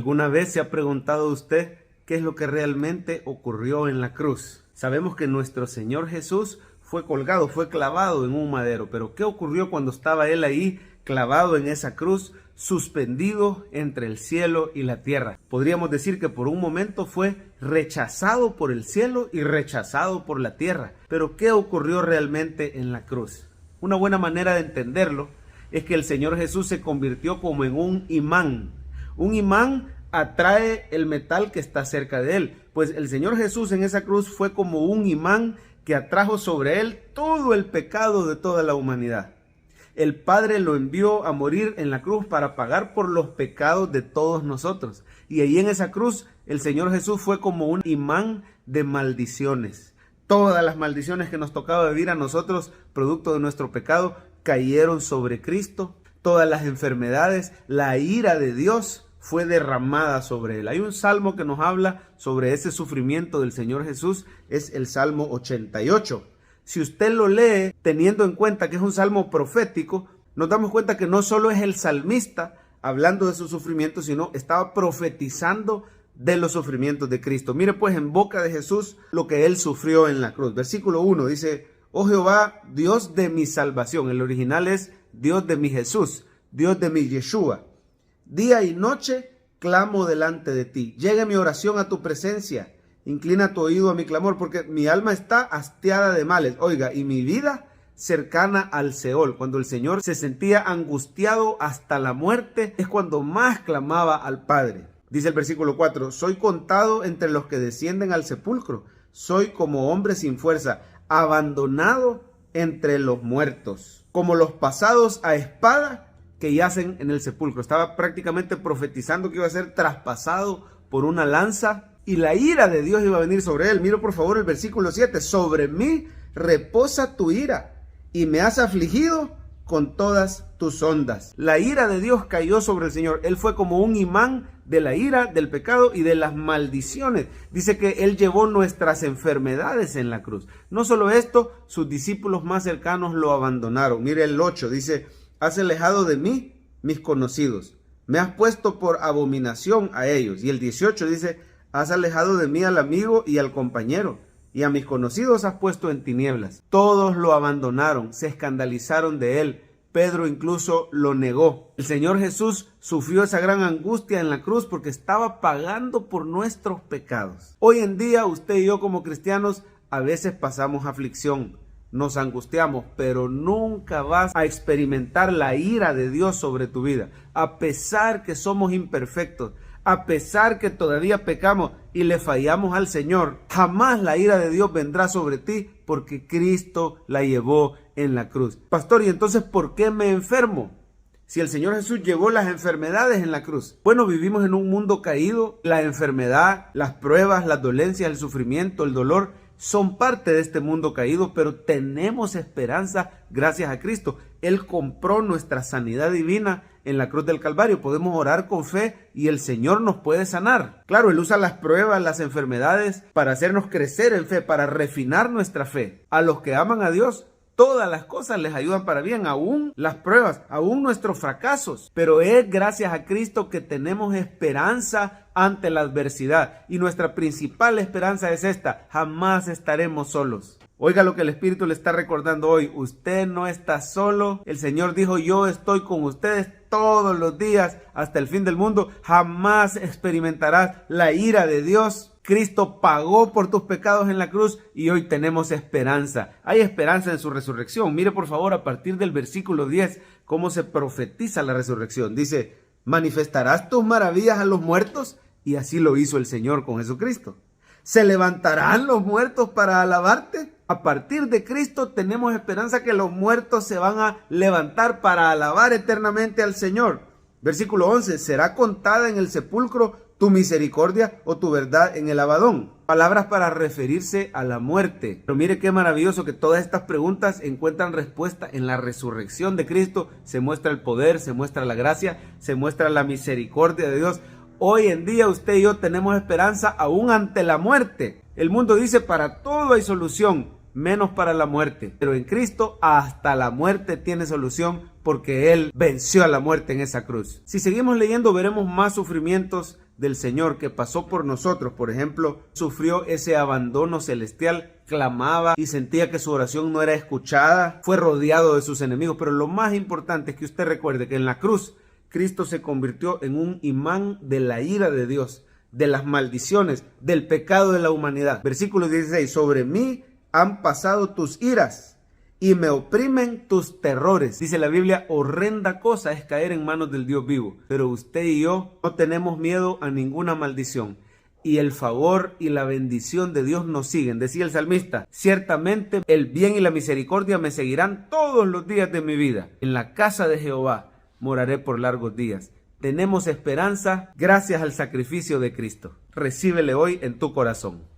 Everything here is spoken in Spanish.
¿Alguna vez se ha preguntado usted qué es lo que realmente ocurrió en la cruz? Sabemos que nuestro Señor Jesús fue colgado, fue clavado en un madero, pero ¿qué ocurrió cuando estaba Él ahí clavado en esa cruz, suspendido entre el cielo y la tierra? Podríamos decir que por un momento fue rechazado por el cielo y rechazado por la tierra. Pero ¿qué ocurrió realmente en la cruz? Una buena manera de entenderlo es que el Señor Jesús se convirtió como en un imán. Un imán atrae el metal que está cerca de él. Pues el Señor Jesús en esa cruz fue como un imán que atrajo sobre él todo el pecado de toda la humanidad. El Padre lo envió a morir en la cruz para pagar por los pecados de todos nosotros. Y ahí en esa cruz el Señor Jesús fue como un imán de maldiciones. Todas las maldiciones que nos tocaba vivir a nosotros, producto de nuestro pecado, cayeron sobre Cristo. Todas las enfermedades, la ira de Dios fue derramada sobre él. Hay un salmo que nos habla sobre ese sufrimiento del Señor Jesús, es el Salmo 88. Si usted lo lee teniendo en cuenta que es un salmo profético, nos damos cuenta que no solo es el salmista hablando de su sufrimiento, sino estaba profetizando de los sufrimientos de Cristo. Mire pues en boca de Jesús lo que él sufrió en la cruz. Versículo 1 dice: Oh Jehová, Dios de mi salvación. El original es Dios de mi Jesús, Dios de mi Yeshua. Día y noche clamo delante de ti. Llegue mi oración a tu presencia. Inclina tu oído a mi clamor, porque mi alma está hastiada de males. Oiga, y mi vida cercana al Seol. Cuando el Señor se sentía angustiado hasta la muerte, es cuando más clamaba al Padre. Dice el versículo 4: Soy contado entre los que descienden al sepulcro. Soy como hombre sin fuerza, abandonado entre los muertos, como los pasados a espada que yacen en el sepulcro. Estaba prácticamente profetizando que iba a ser traspasado por una lanza y la ira de Dios iba a venir sobre él. Mira por favor el versículo 7. Sobre mí reposa tu ira y me has afligido con todas tus ondas. La ira de Dios cayó sobre el Señor. Él fue como un imán de la ira, del pecado y de las maldiciones. Dice que Él llevó nuestras enfermedades en la cruz. No solo esto, sus discípulos más cercanos lo abandonaron. Mire el 8, dice: Has alejado de mí mis conocidos, me has puesto por abominación a ellos. Y el 18 dice: Has alejado de mí al amigo y al compañero, y a mis conocidos has puesto en tinieblas. Todos lo abandonaron, se escandalizaron de él. Pedro incluso lo negó. El Señor Jesús sufrió esa gran angustia en la cruz porque estaba pagando por nuestros pecados. Hoy en día usted y yo como cristianos a veces pasamos aflicción, nos angustiamos, pero nunca vas a experimentar la ira de Dios sobre tu vida. A pesar que somos imperfectos, a pesar que todavía pecamos y le fallamos al Señor, jamás la ira de Dios vendrá sobre ti porque Cristo la llevó en la cruz. Pastor, ¿y entonces por qué me enfermo? Si el Señor Jesús llevó las enfermedades en la cruz. Bueno, vivimos en un mundo caído. La enfermedad, las pruebas, las dolencias, el sufrimiento, el dolor son parte de este mundo caído, pero tenemos esperanza gracias a Cristo. Él compró nuestra sanidad divina en la cruz del Calvario. Podemos orar con fe y el Señor nos puede sanar. Claro, Él usa las pruebas, las enfermedades para hacernos crecer en fe, para refinar nuestra fe. A los que aman a Dios, todas las cosas les ayudan para bien, aún las pruebas, aún nuestros fracasos. Pero es gracias a Cristo que tenemos esperanza ante la adversidad. Y nuestra principal esperanza es esta: jamás estaremos solos. Oiga lo que el Espíritu le está recordando hoy: usted no está solo. El Señor dijo: yo estoy con ustedes todos los días hasta el fin del mundo. Jamás experimentarás la ira de Dios. Cristo pagó por tus pecados en la cruz y hoy tenemos esperanza. Hay esperanza en su resurrección. Mire por favor a partir del versículo 10 cómo se profetiza la resurrección. Dice: manifestarás tus maravillas a los muertos, y así lo hizo el Señor con Jesucristo. ¿Se levantarán los muertos para alabarte? A partir de Cristo tenemos esperanza que los muertos se van a levantar para alabar eternamente al Señor. Versículo 11: ¿será contada en el sepulcro tu misericordia o tu verdad en el Abadón? Palabras para referirse a la muerte. Pero mire qué maravilloso que todas estas preguntas encuentran respuesta en la resurrección de Cristo. Se muestra el poder, se muestra la gracia, se muestra la misericordia de Dios. Hoy en día usted y yo tenemos esperanza aún ante la muerte. El mundo dice: para todo hay solución, menos para la muerte. Pero en Cristo hasta la muerte tiene solución, porque Él venció a la muerte en esa cruz. Si seguimos leyendo veremos más sufrimientos del Señor que pasó por nosotros, por ejemplo, sufrió ese abandono celestial, clamaba y sentía que su oración no era escuchada, fue rodeado de sus enemigos, pero lo más importante es que usted recuerde que en la cruz Cristo se convirtió en un imán de la ira de Dios, de las maldiciones, del pecado de la humanidad. Versículo 16, sobre mí han pasado tus iras y me oprimen tus terrores. Dice la Biblia, horrenda cosa es caer en manos del Dios vivo. Pero usted y yo no tenemos miedo a ninguna maldición. Y el favor y la bendición de Dios nos siguen. Decía el salmista, ciertamente el bien y la misericordia me seguirán todos los días de mi vida. En la casa de Jehová moraré por largos días. Tenemos esperanza gracias al sacrificio de Cristo. Recíbele hoy en tu corazón.